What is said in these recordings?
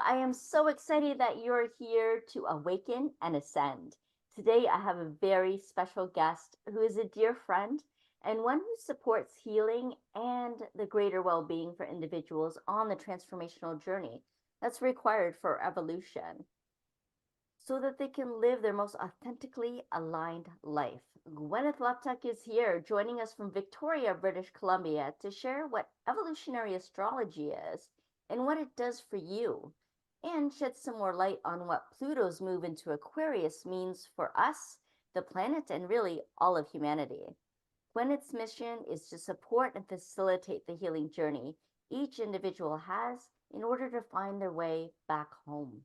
I am so excited that you're here to awaken and ascend. Today, I have a very special guest who is a dear friend and one who supports healing and the greater well being for individuals on the transformational journey that's required for evolution so that they can live their most authentically aligned life. Gwenyth Luptak is here, joining us from Victoria, British Columbia, to share what evolutionary astrology is and what it does for you, and shed some more light on what Pluto's move into Aquarius means for us, the planet, and really all of humanity. Gwenyth's mission is to support and facilitate the healing journey each individual has in order to find their way back home.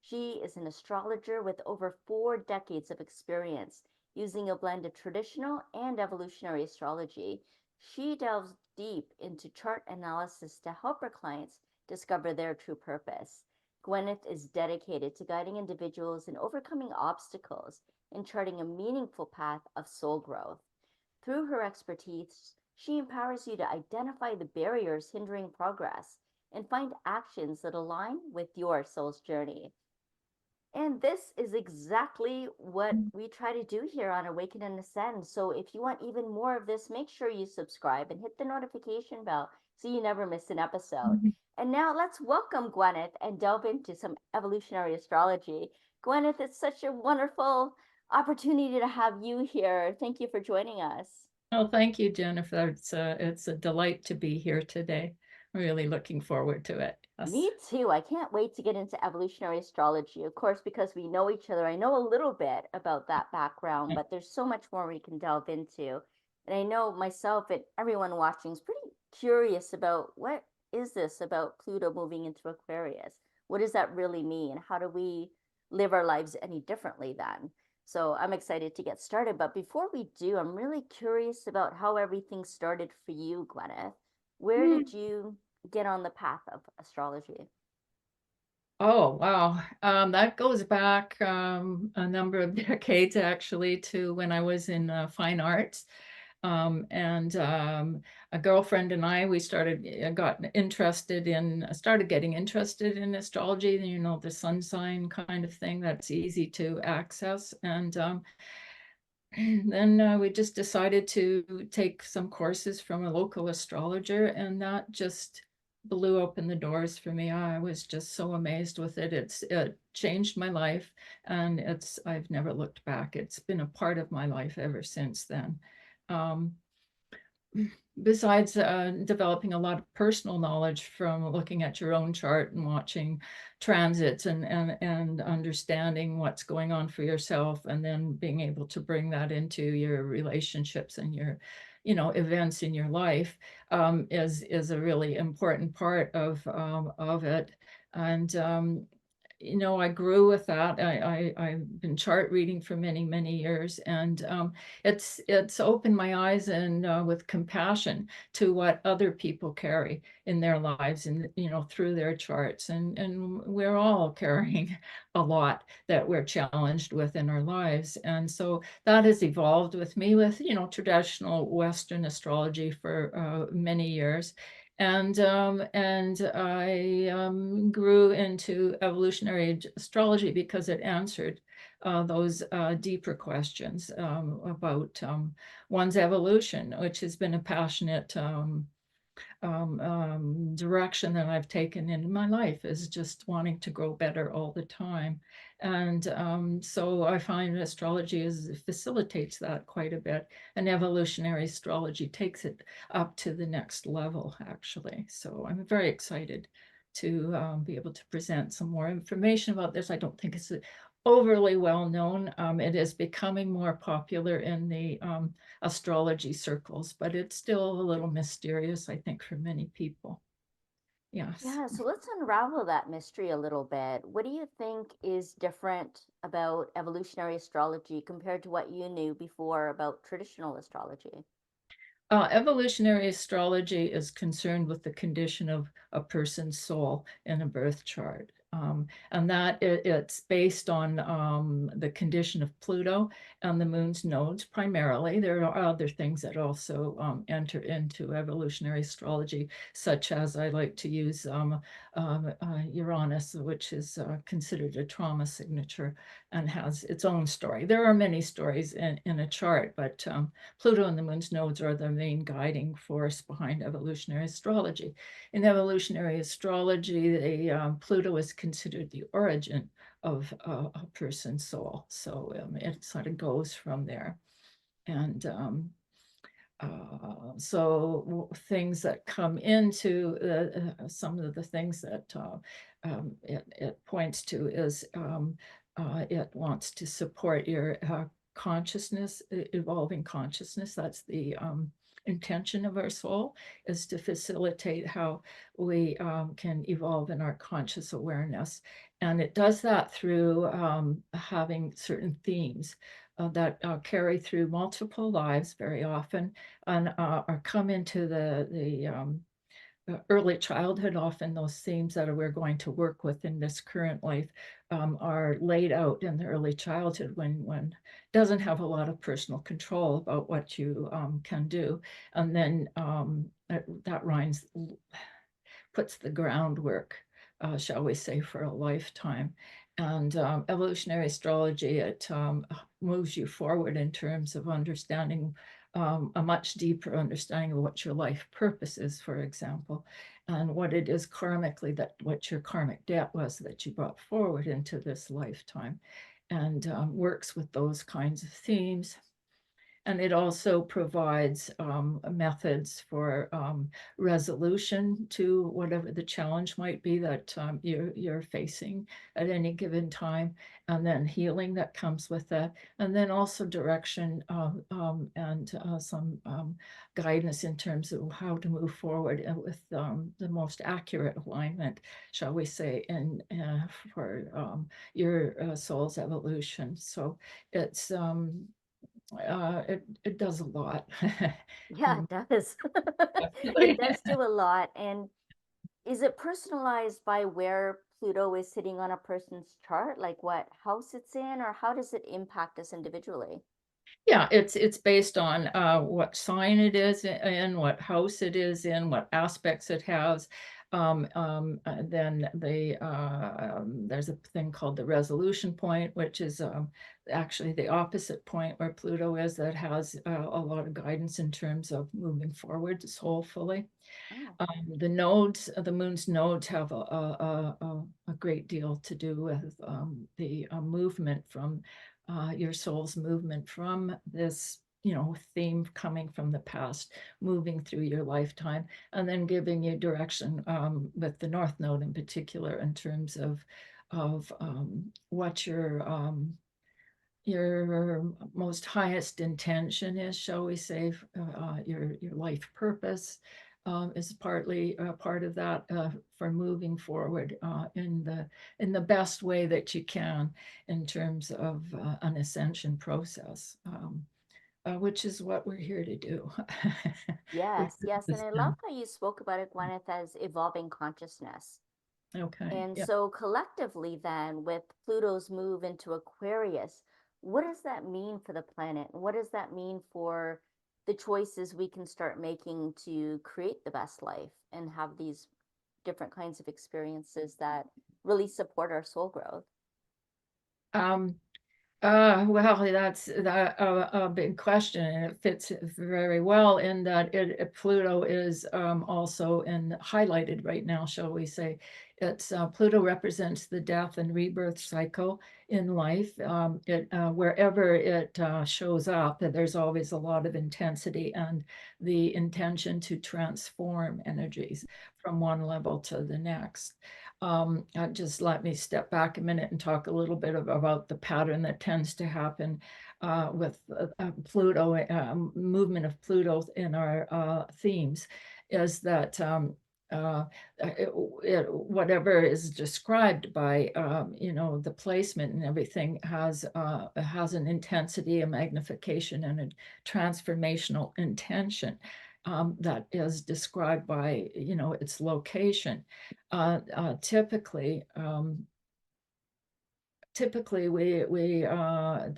She is an astrologer with over 4 decades of experience using a blend of traditional and evolutionary astrology. She delves deep into chart analysis to help her clients discover their true purpose. Gwenyth is dedicated to guiding individuals in overcoming obstacles and charting a meaningful path of soul growth. Through her expertise, she empowers you to identify the barriers hindering progress and find actions that align with your soul's journey. And this is exactly what we try to do here on Awaken and Ascend. So if you want even more of this, make sure you subscribe and hit the notification bell so you never miss an episode. And now let's welcome Gwenyth and delve into some evolutionary astrology. Gwenyth, it's such a wonderful opportunity to have you here. Thank you for joining us. Oh, thank you, Jennifer. It's a delight to be here today. Really looking forward to it. Yes. Me too. I can't wait to get into evolutionary astrology. Of course, because we know each other. I know a little bit about that background, but there's so much more we can delve into. And I know myself and everyone watching is pretty curious about what is this about Pluto moving into Aquarius? What does that really mean? How do we live our lives any differently then? So I'm excited to get started. But before we do, I'm really curious about how everything started for you, Gwenyth. Where did you get on the path of astrology? Oh, wow. That goes back a number of decades actually to when I was in fine arts. And A girlfriend and I, we started getting interested in astrology, the sun sign kind of thing that's easy to access. And then we just decided to take some courses from a local astrologer, and that just blew open the doors for me. I was just so amazed with it. It changed my life, and I've never looked back. It's been a part of my life ever since then. Um, Besides developing a lot of personal knowledge from looking at your own chart and watching transits and understanding what's going on for yourself, and then being able to bring that into your relationships and your events in your life, is a really important part of it. And I grew with that. I've been chart reading for many, many years, and it's opened my eyes and with compassion to what other people carry in their lives, and through their charts, and we're all carrying a lot that we're challenged with in our lives, and so that has evolved with me with traditional Western astrology for many years. And I grew into evolutionary astrology because it answered those deeper questions about one's evolution, which has been a passionate direction that I've taken in my life, is just wanting to grow better all the time. And so I find facilitates that quite a bit. And evolutionary astrology takes it up to the next level, actually. So I'm very excited to be able to present some more information about this. I don't think it's overly well known. It is becoming more popular in the astrology circles, but it's still a little mysterious, I think, for many people. Yes. Yeah, so let's unravel that mystery a little bit. What do you think is different about evolutionary astrology compared to what you knew before about traditional astrology? Evolutionary astrology is concerned with the condition of a person's soul in a birth chart. And that it's based on the condition of Pluto and the moon's nodes primarily. There are other things that also enter into evolutionary astrology, such as I like to use Uranus, which is considered a trauma signature and has its own story. There are many stories in a chart, but Pluto and the moon's nodes are the main guiding force behind evolutionary astrology. In evolutionary astrology, Pluto is considered the origin of a person's soul. So it sort of goes from there. And so things that come into some of the things that it points to is it wants to support your consciousness, evolving consciousness. That's the intention of our soul, is to facilitate how we can evolve in our conscious awareness. And it does that through having certain themes that carry through multiple lives very often, and are come into the early childhood. Often those themes that we're going to work with in this current life are laid out in the early childhood, when one doesn't have a lot of personal control about what you can do. And then that puts the groundwork, shall we say, for a lifetime. And evolutionary astrology, it moves you forward in terms of understanding a much deeper understanding of what your life purpose is, for example, and what it is karmically, that what your karmic debt was that you brought forward into this lifetime, and works with those kinds of themes. And it also provides methods for resolution to whatever the challenge might be that you're facing at any given time, and then healing that comes with that, and then also direction and some guidance in terms of how to move forward with the most accurate alignment, shall we say, for your soul's evolution. So it's it does a lot. Yeah, Um, it does. It definitely. does do a lot. And is it personalized by where Pluto is sitting on a person's chart, like what house it's in, or how does it impact us individually? Yeah, it's based on what sign it is in, what house it is in, what aspects it has. Then there's a thing called the resolution point, which is actually the opposite point where Pluto is, that has a lot of guidance in terms of moving forward soulfully. Oh, The moon's nodes have a great deal to do with the movement from your soul's movement from this, theme coming from the past, moving through your lifetime, and then giving you direction with the North Node in particular, in terms of what your most highest intention is, shall we say. Your life purpose is partly part of that, for moving forward in the best way that you can, in terms of an ascension process, which is what we're here to do. We're yes, here yes. to And I love ascend. how you spoke about it, Gwyneth, as evolving consciousness. Okay, And yeah. so, collectively, then, with Pluto's move into Aquarius, what does that mean for the planet? What does that mean for the choices we can start making to create the best life and have these different kinds of experiences that really support our soul growth? Um, well, that's a big question, and it fits very well in that Pluto is also highlighted right now, shall we say. It's Pluto represents the death and rebirth cycle in life. Wherever it shows up, there's always a lot of intensity and the intention to transform energies from one level to the next. Just let me step back a minute and talk a little bit about the pattern that tends to happen with Pluto, movement of Pluto in our themes, is that whatever is described by the placement and everything has an intensity, a magnification, and a transformational intention. that is described by, its location. Typically, we are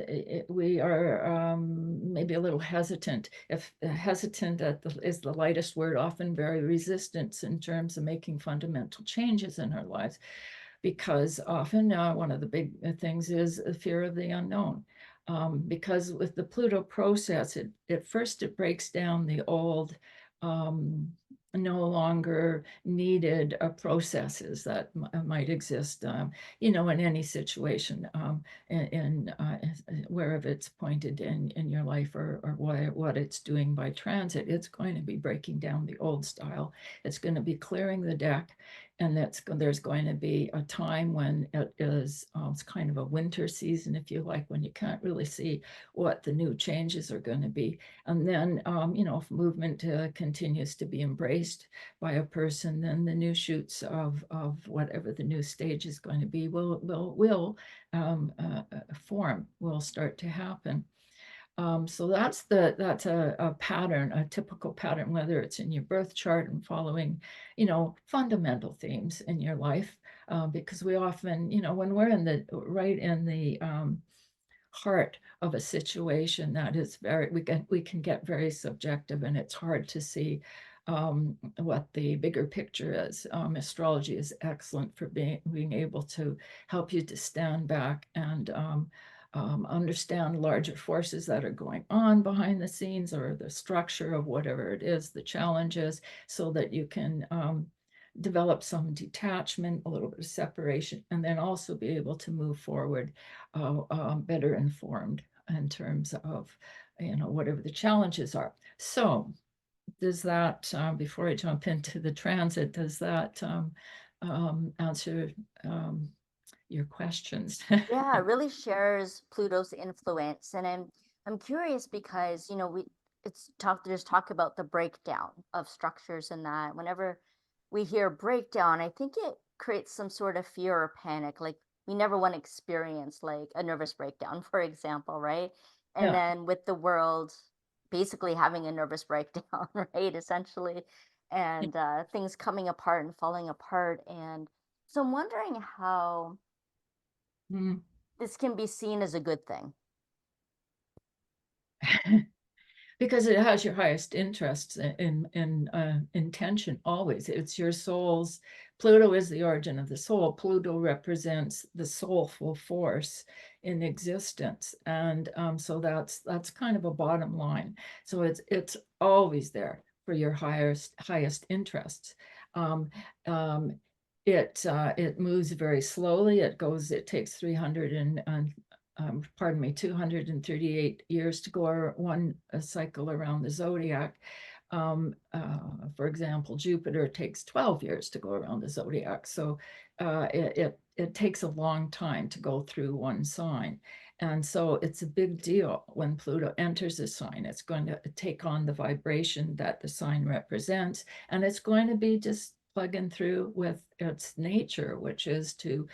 maybe a little hesitant. If hesitant is the lightest word, often very resistant in terms of making fundamental changes in our lives, because often one of the big things is the fear of the unknown. Because with the Pluto process, it breaks down the old, no longer needed processes that might exist, in any situation, wherever it's pointed in your life, or what it's doing by transit. It's going to be breaking down the old style. It's going to be clearing the deck, and there's going to be a time when it is, it's kind of a winter season, if you like, when you can't really see what the new changes are going to be. And then, if movement continues to be embraced by a person, then the new shoots of whatever the new stage is going to be will form, will start to happen. So that's a pattern, a typical pattern, whether it's in your birth chart and following, fundamental themes in your life, because we often, when we're right in the heart of a situation that is we can get very subjective, and it's hard to see what the bigger picture is. Astrology is excellent for being able to help you to stand back and understand larger forces that are going on behind the scenes, or the structure of whatever it is, the challenges, so that you can develop some detachment, a little bit of separation, and then also be able to move forward better informed in terms of, whatever the challenges are. So does that, before I jump into the transit, does that answer your questions? Yeah, it really shares Pluto's influence. And I'm curious because, there's talk about the breakdown of structures, and that whenever we hear breakdown, I think it creates some sort of fear or panic. Like we never want to experience like a nervous breakdown, for example, right? And Yeah. then with the world basically having a nervous breakdown, right? Essentially, and things coming apart and falling apart. And so I'm wondering how Mm. this can be seen as a good thing. Because it has your highest interests in intention always. It's your soul's. Pluto is the origin of the soul. Pluto represents the soulful force in existence, and so that's kind of a bottom line. So it's always there for your highest interests. Um, um, it moves very slowly. It takes 238 years to go one cycle around the zodiac. For example, Jupiter takes 12 years to go around the zodiac. So it takes a long time to go through one sign. And so it's a big deal when Pluto enters a sign. It's going to take on the vibration that the sign represents, and it's going to be just plugging through with its nature, which is to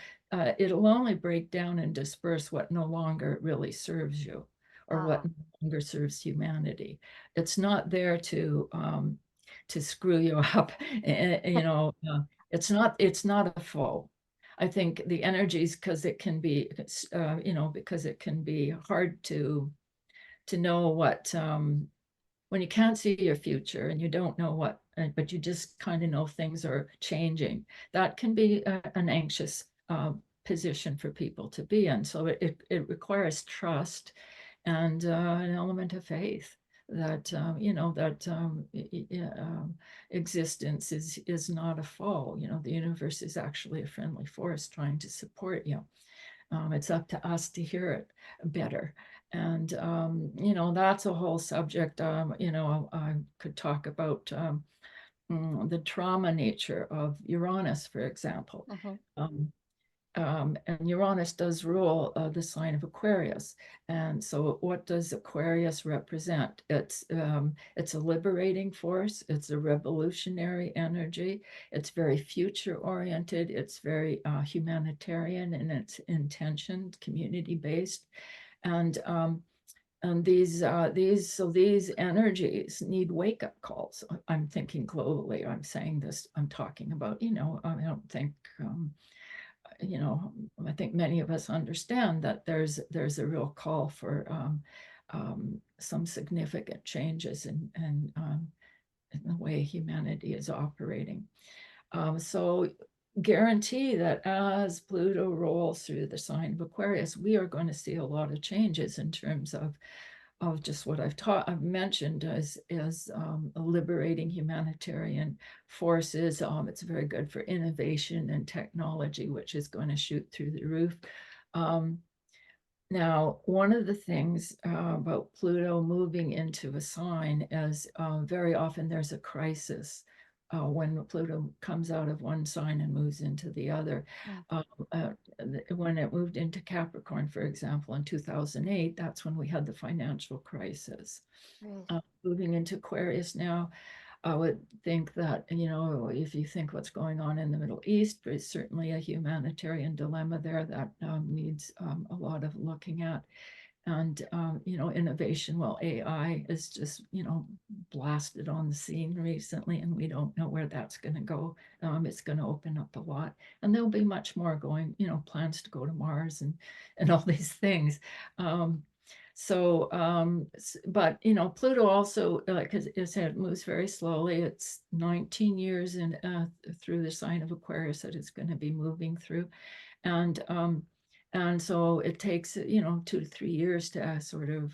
it'll only break down and disperse what no longer really serves you, or what Ah, no longer serves humanity. It's not there to screw you up. It's not a foe. I think the energies, because it can be, because it can be hard to know what, when you can't see your future and you don't know what, but you just kind of know things are changing. That can be an anxious position for people to be in. So it requires trust and an element of faith that existence is not a foe. The universe is actually a friendly force trying to support you. It's up to us to hear it better. And, that's a whole subject. I could talk about the trauma nature of Uranus, for example. mhm. Um, and Uranus does rule the sign of Aquarius. And so what does Aquarius represent? It's a liberating force. It's a revolutionary energy. It's very future oriented. It's very humanitarian in its intention, community based. And And these energies need wake-up calls. I'm thinking globally. I'm saying this, I'm talking about, I don't think, I think many of us understand that there's a real call for some significant changes in the way humanity is operating. So guarantee that as Pluto rolls through the sign of Aquarius, we are going to see a lot of changes in terms of just what I've mentioned as liberating humanitarian forces. It's very good for innovation and technology, which is going to shoot through the roof. Now, one of the things about Pluto moving into a sign is very often there's a crisis when Pluto comes out of one sign and moves into the other. When it moved into Capricorn, for example, in 2008, that's when we had the financial crisis. Right. Moving into Aquarius now, I would think that, if you think what's going on in the Middle East, there's certainly a humanitarian dilemma there that needs a lot of looking at. And, innovation, well, AI is just, blasted on the scene recently, and we don't know where that's going to go. It's going to open up a lot. And there'll be much more going, plans to go to Mars and all these things. But Pluto also, like I said, moves very slowly. It's 19 years through the sign of Aquarius that it's going to be moving through, and so it takes 2 to 3 years to sort of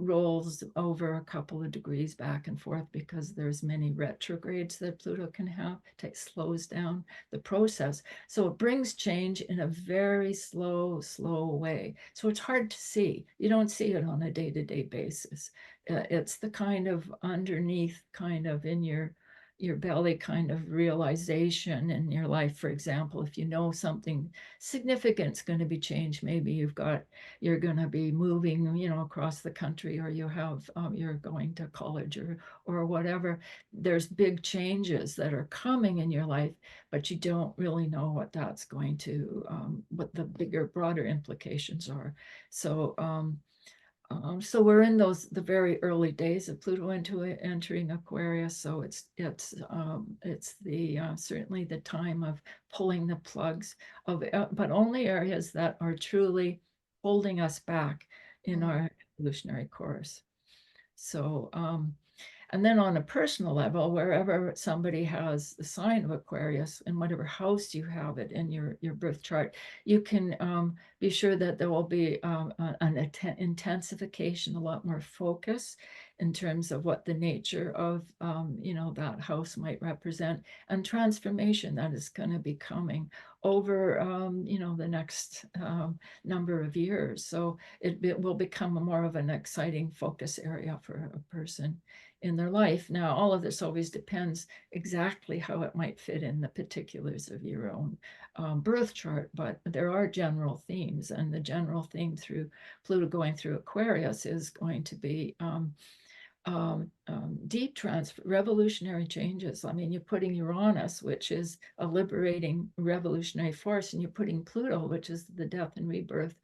rolls over a couple of degrees back and forth because there's many retrogrades that Pluto can have. It slows down the process. So it brings change in a very slow way. So it's hard to see. You don't see it on a day-to-day basis. It's the kind of underneath kind of in your belly kind of realization in your life. For example, if you know something significant is going to be changed, maybe you're going to be moving, across the country, or you're going to college or whatever. There's big changes that are coming in your life, but you don't really know what that's going to, what the bigger, broader implications are. So we're in the very early days of Pluto entering Aquarius. So it's the certainly the time of pulling the plugs but only areas that are truly holding us back in our evolutionary course. So and then on a personal level, wherever somebody has the sign of Aquarius, in whatever house you have it in your birth chart, you can be sure that there will be an intensification, a lot more focus in terms of what the nature of that house might represent, and transformation that is going to be coming over the next number of years. So it will become more of an exciting focus area for a person in their life. Now, all of this always depends exactly how it might fit in the particulars of your own birth chart, but there are general themes, and the general theme through Pluto going through Aquarius is going to be deep revolutionary changes. I mean, you're putting Uranus, which is a liberating revolutionary force, and you're putting Pluto, which is the death and rebirth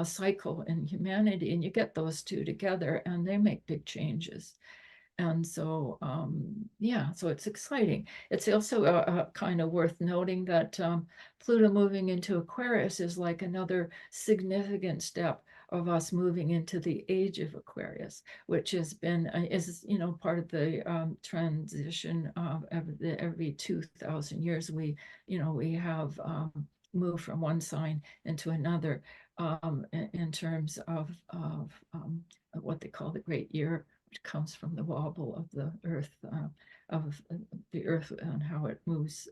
cycle in humanity, and you get those two together and they make big changes. And so, so it's exciting. It's also kind of worth noting that Pluto moving into Aquarius is like another significant step of us moving into the age of Aquarius, which has been, is part of the transition of every 2,000 years. We have moved from one sign into another in terms of what they call the Great Year, which comes from the wobble of the earth, and how it moves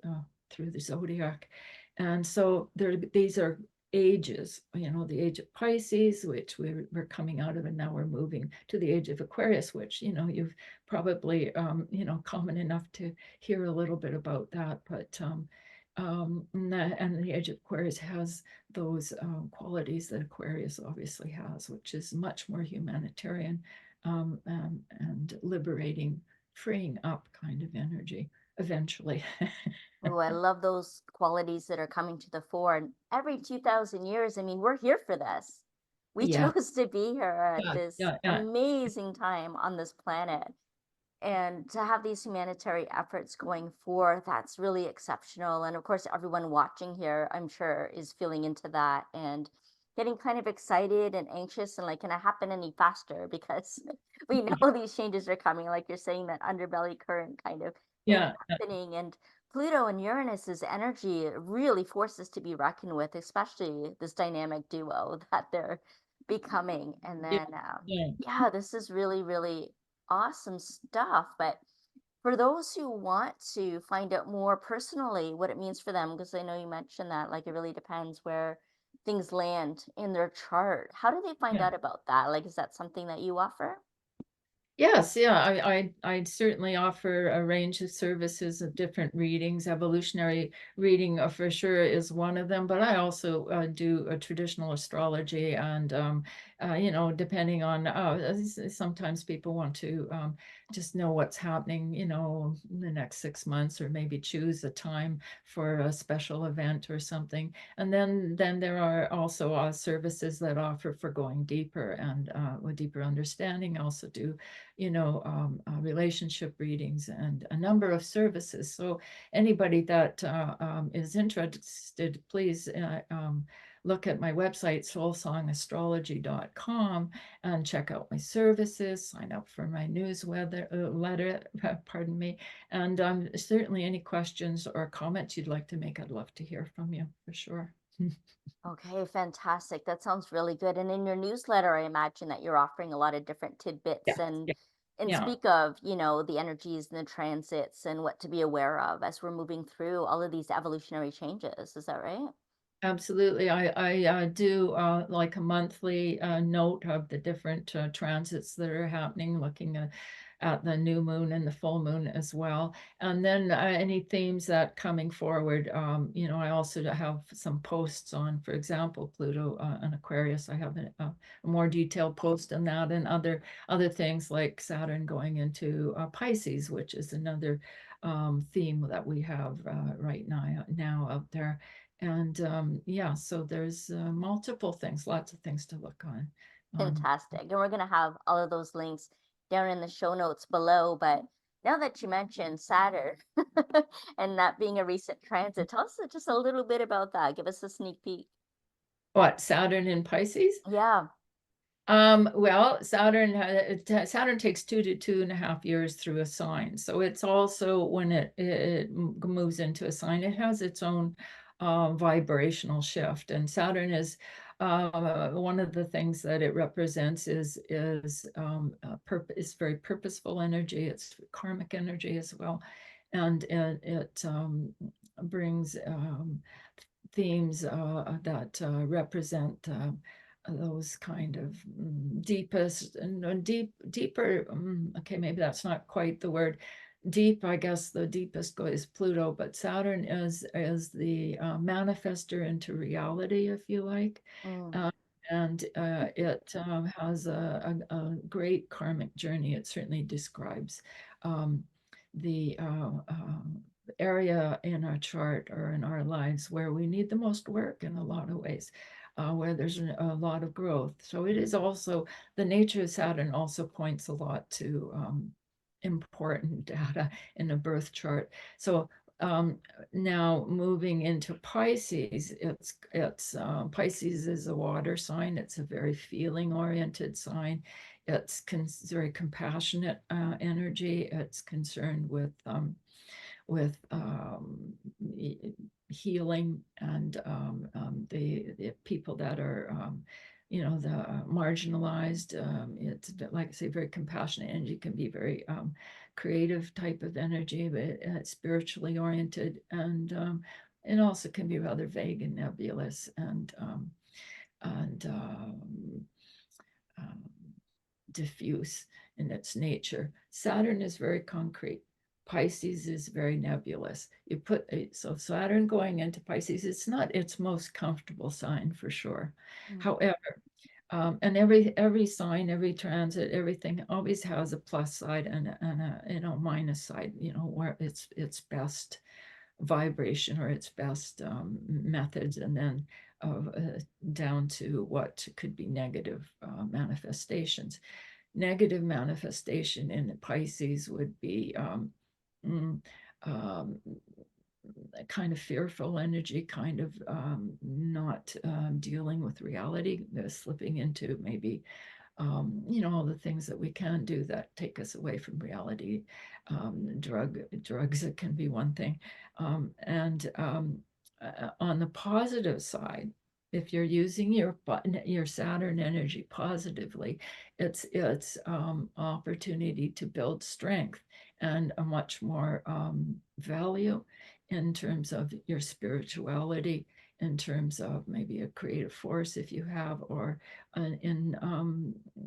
through the zodiac. And so these are ages, the age of Pisces, which we're coming out of, and now we're moving to the age of Aquarius, which, you've probably, common enough to hear a little bit about that. But and the age of Aquarius has those qualities that Aquarius obviously has, which is much more humanitarian and liberating, freeing up kind of energy eventually. Oh, I love those qualities that are coming to the fore. And every 2,000 years, I mean, we're here for this. we Yeah, chose to be here at yeah, this yeah, yeah, amazing time on this planet. And to have these humanitarian efforts going forth, that's really exceptional. And of course, everyone watching here, I'm sure, is feeling into that and getting kind of excited and anxious and like, can it happen any faster? Because we know these changes are coming, like you're saying, that underbelly current kind of is yeah, happening. And Pluto and Uranus's energy really forces to be reckoned with, especially this dynamic duo that they're becoming. And yeah, then, yeah. yeah, this is really, really awesome stuff. But for those who want to find out more personally what it means for them, because I know you mentioned that, like, it really depends where things land in their chart. How do they find Yeah. out about that? Like, is that something that you offer? Yes, yeah, I certainly offer a range of services of different readings. Evolutionary reading for sure is one of them, but I also do a traditional astrology and depending on sometimes people want to just know what's happening, in the next 6 months, or maybe choose a time for a special event or something. And then there are also services that offer for going deeper and with deeper understanding. I also do relationship readings and a number of services. So anybody that is interested, please look at my website, soulsongastrology.com, and check out my services, sign up for my newsletter, pardon me. And certainly any questions or comments you'd like to make, I'd love to hear from you for sure. Okay, fantastic. That sounds really good. And in your newsletter, I imagine that you're offering a lot of different tidbits Yeah, yeah, and yeah. speak of, the energies and the transits and what to be aware of as we're moving through all of these evolutionary changes. Is that right? Absolutely. I do like a monthly note of the different transits that are happening, looking at the new moon and the full moon as well. And then any themes that coming forward, I also have some posts on, for example, Pluto and Aquarius. I have a more detailed post on that, and other things like Saturn going into Pisces, which is another theme that we have right now out there. And yeah, so there's multiple things, lots of things to look on. Um, Fantastic. And we're going to have all of those links down in the show notes below. But now that you mentioned Saturn and that being a recent transit, tell us just a little bit about that. Give us a sneak peek. what, Saturn in Pisces? Yeah. Well, Saturn takes 2 to 2.5 years through a sign. So it's also when it moves into a sign, it has its own vibrational shift. And Saturn is one of the things that it represents is very purposeful energy. It's karmic energy as well, and it brings themes that represent those kind of deepest and deeper. Okay, maybe that's not quite the word. Deep, I guess the deepest is Pluto, but Saturn is the manifester into reality, if you like. Mm, Uh, and it has a great karmic journey. It certainly describes um, the area in our chart or in our lives where we need the most work in a lot of ways, where there's a lot of growth. So it is also, the nature of Saturn also points a lot to important data in a birth chart. So now moving into Pisces, it's Pisces is a water sign. It's a very feeling oriented sign. It's very compassionate energy. It's concerned with healing and the people that are the marginalized. It's like I say, very compassionate energy, can be very creative type of energy, but spiritually oriented, and it also can be rather vague and nebulous and um, diffuse in its nature. Saturn is very concrete. Pisces is very nebulous. So Saturn going into Pisces, it's not its most comfortable sign for sure. mm, However, and every sign, every transit, everything always has a plus side and a minus side. Where it's best vibration or its best methods, and then down to what could be negative manifestations. Negative manifestation in the Pisces would be mm, um, a kind of fearful energy, kind of not dealing with reality, slipping into maybe all the things that we can do that take us away from reality. Drugs, it can be one thing. And on the positive side, if you're using your Saturn energy positively, it's opportunity to build strength and a much more value in terms of your spirituality, in terms of maybe a creative force if you have, or in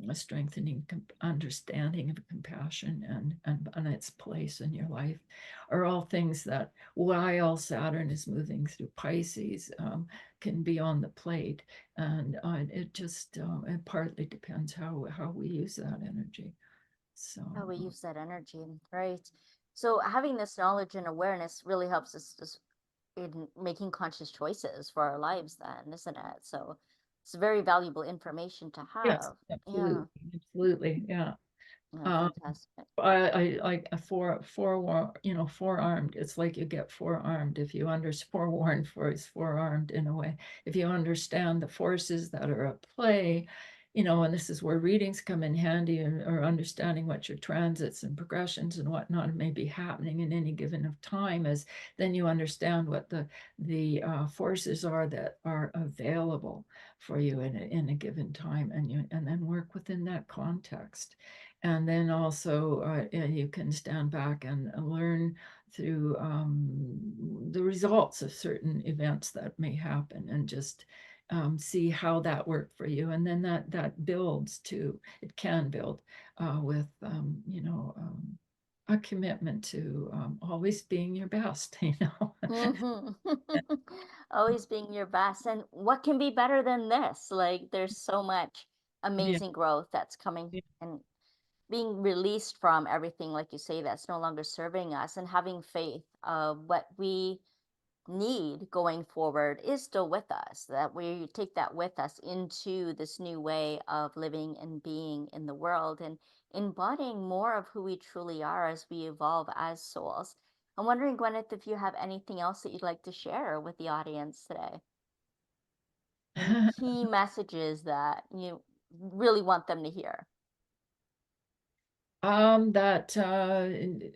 a strengthening understanding of compassion and its place in your life, are all things that, while Saturn is moving through Pisces, can be on the plate. And it just it partly depends how we use that energy. So How we use that energy, right? So having this knowledge and awareness really helps us just in making conscious choices for our lives then, isn't it? So it's very valuable information to yes, have. Yeah. absolutely, absolutely, yeah. Yeah, Um, fantastic. I like a forearmed. It's like you get forearmed if you forewarned for is forearmed in a way. If you understand the forces that are at play, and this is where readings come in handy, or understanding what your transits and progressions and whatnot may be happening in any given of time, as then you understand what the forces are that are available for you in a given time, and then work within that context. And then also you can stand back and learn through the results of certain events that may happen, and just see how that worked for you. And then that builds too. It can build with a commitment to always being your best. Hmm. Always being your best. And what can be better than this? Like, there's so much Yeah. amazing growth that's coming and being released from everything, like you say, that's no longer serving us, and having faith of what we need going forward is still with us, that we take that with us into this new way of living and being in the world, and embodying more of who we truly are as we evolve as souls. I'm wondering, Gwyneth, if you have anything else that you'd like to share with the audience today. Any key messages that you really want them to hear? That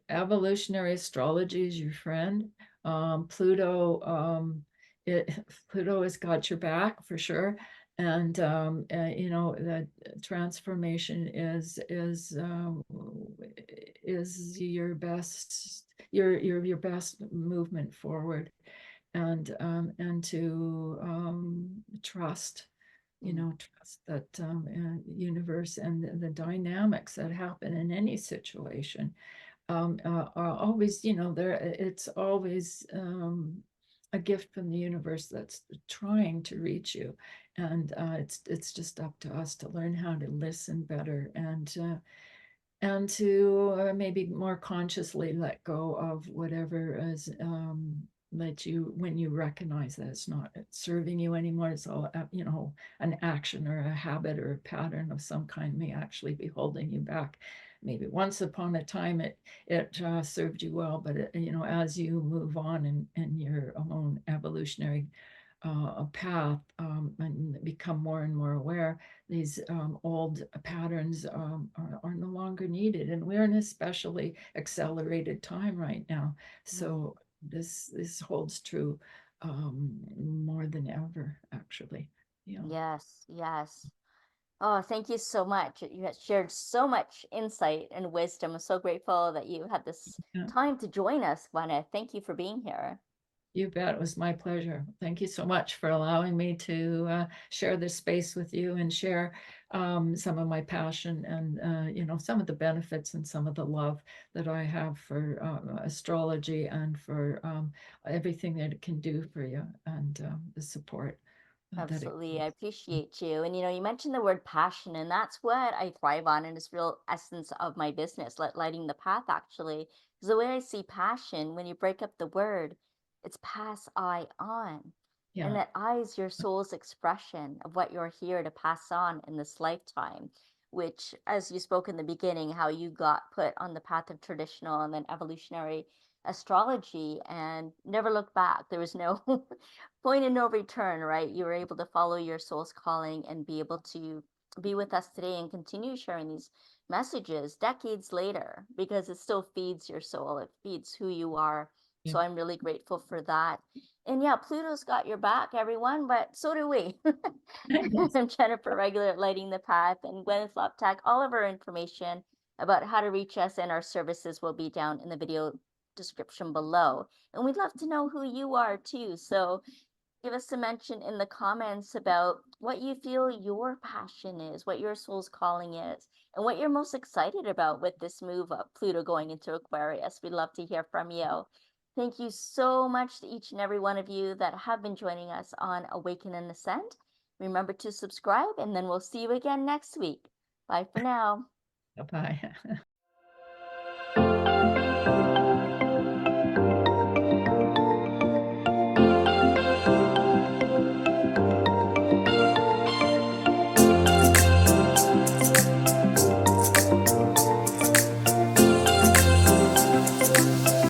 evolutionary astrology is your friend. Pluto, it Pluto has got your back for sure, and the transformation is your best movement forward, and to trust, Mm. trust that universe and the dynamics that happen in any situation are always, it's always a gift from the universe that's trying to reach you. And it's just up to us to learn how to listen better, and to maybe more consciously let go of whatever is let you, when you recognize that it's not serving you anymore. It's all an action or a habit or a pattern of some kind may actually be holding you back. Maybe once upon a time it served you well, but as you move on in your own evolutionary path, and become more and more aware, these old patterns are no longer needed. And we're in an especially accelerated time right now. Mm. So this holds true more than ever, actually. Yeah. Yes, yes. Oh, thank you so much. You have shared so much insight and wisdom. I'm so grateful that you had this Yeah. time to join us, Gwenna. Thank you for being here. You bet. It was my pleasure. Thank you so much for allowing me to share this space with you, and share some of my passion, and some of the benefits and some of the love that I have for astrology, and for everything that it can do for you, and the support that it Absolutely. I gives. appreciate you. And you mentioned the word passion, and that's what I thrive on, and it's real essence of my business, lighting the path actually. Because the way I see passion, when you break up the word, it's pass I on. And Yeah. that is your soul's expression of what you're here to pass on in this lifetime, which, as you spoke in the beginning, how you got put on the path of traditional and then evolutionary astrology and never looked back. There was no point of no return, right? You were able to follow your soul's calling and be able to be with us today and continue sharing these messages decades later, because it still feeds your soul, it feeds who you are. Yeah. So I'm really grateful for that. And yeah, Pluto's got your back, everyone, but so do we. Yes. I'm Jennifer Regular at Lighting the Path, and Gwenyth Luptak. All of our information about how to reach us and our services will be down in the video description below. And we'd love to know who you are too. So give us a mention in the comments about what you feel your passion is, what your soul's calling is, and what you're most excited about with this move of Pluto going into Aquarius. We'd love to hear from you. Thank you so much to each and every one of you that have been joining us on Awaken and Ascend. Remember to subscribe, and then we'll see you again next week. Bye for now. Bye-bye.